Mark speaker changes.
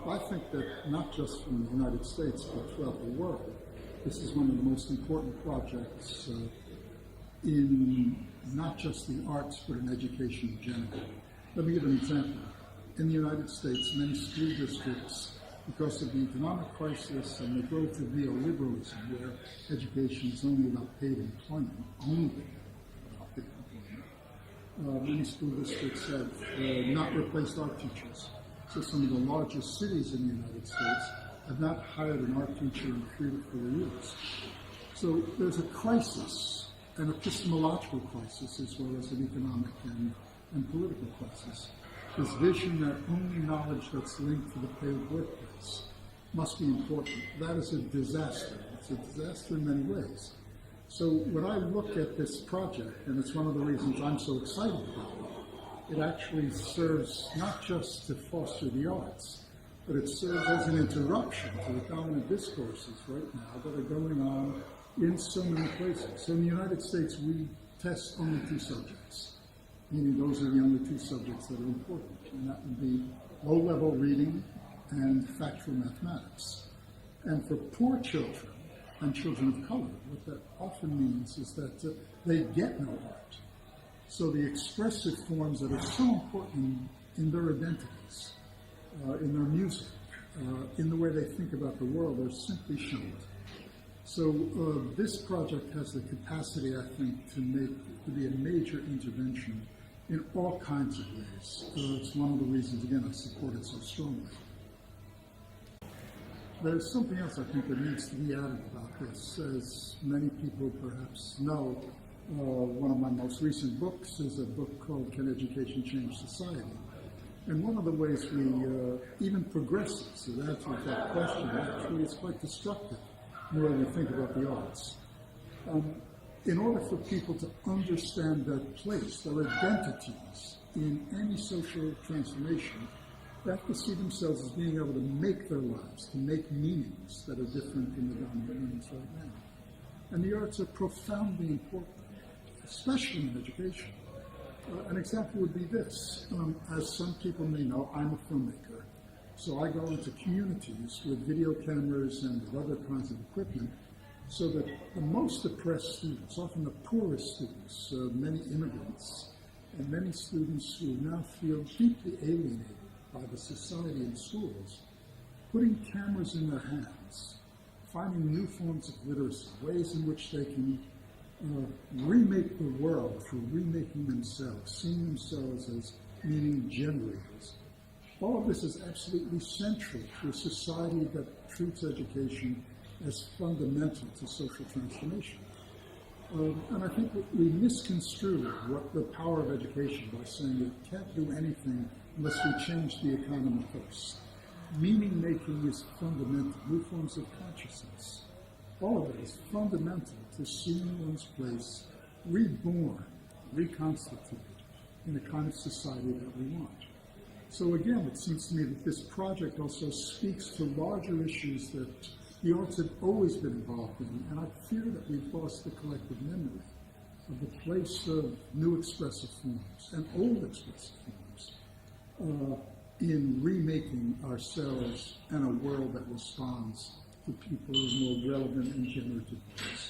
Speaker 1: I think that not just from the United States, but throughout the world, this is one of the most important projects in not just the arts, but in education in general. Let me give an example. In the United States, many school districts, because of the economic crisis and the growth of neoliberalism, where education is only about paid employment, many school districts have not replaced art teachers. So some of the largest cities in the United States have not hired an art teacher in 3 to 4 years. So there's a crisis, an epistemological crisis, as well as an economic and political crisis. This vision that only knowledge that's linked to the paid workplace must be important. That is a disaster. It's a disaster in many ways. So when I look at this project, and it's one of the reasons I'm so excited about it, it actually serves not just to foster the arts, but it serves as an interruption to the dominant discourses right now that are going on in so many places. So in the United States, we test only 2 subjects, meaning those are the only 2 subjects that are important, and that would be low-level reading and factual mathematics. And for poor children and children of color, what that often means is that they get no art. So the expressive forms that are so important in their identities, in their music, in the way they think about the world, are simply shunned. So this project has the capacity, I think, to be a major intervention in all kinds of ways. It's one of the reasons, again, I support it so strongly. There's something else I think that needs to be added about this. As many people perhaps know, one of my most recent books is a book called Can Education Change Society? And one of the ways we, even progressives, the answer to that question actually is quite destructive in the way we think about the arts. In order for people to understand their place, their identities in any social transformation, they have to see themselves as being able to make their lives, to make meanings that are different from the dominant meanings right now. And the arts are profoundly important, especially in education. An example would be this. As some people may know, I'm a filmmaker. So I go into communities with video cameras and with other kinds of equipment so that the most oppressed students, often the poorest students, many immigrants, and many students who now feel deeply alienated by the society and schools, putting cameras in their hands, finding new forms of literacy, ways in which they can remake the world through remaking themselves, seeing themselves as meaning generators. All of this is absolutely central to a society that treats education as fundamental to social transformation. And I think we misconstrue what the power of education by saying it can't do anything unless we change the economy first. Meaning making is fundamental, new forms of consciousness. All of it is fundamental to seeing one's place reborn, reconstituted in the kind of society that we want. So again, it seems to me that this project also speaks to larger issues that the arts have always been involved in, and I fear that we've lost the collective memory of the place of new expressive forms and old expressive forms in remaking ourselves and a world that responds to people in more relevant and generative ways.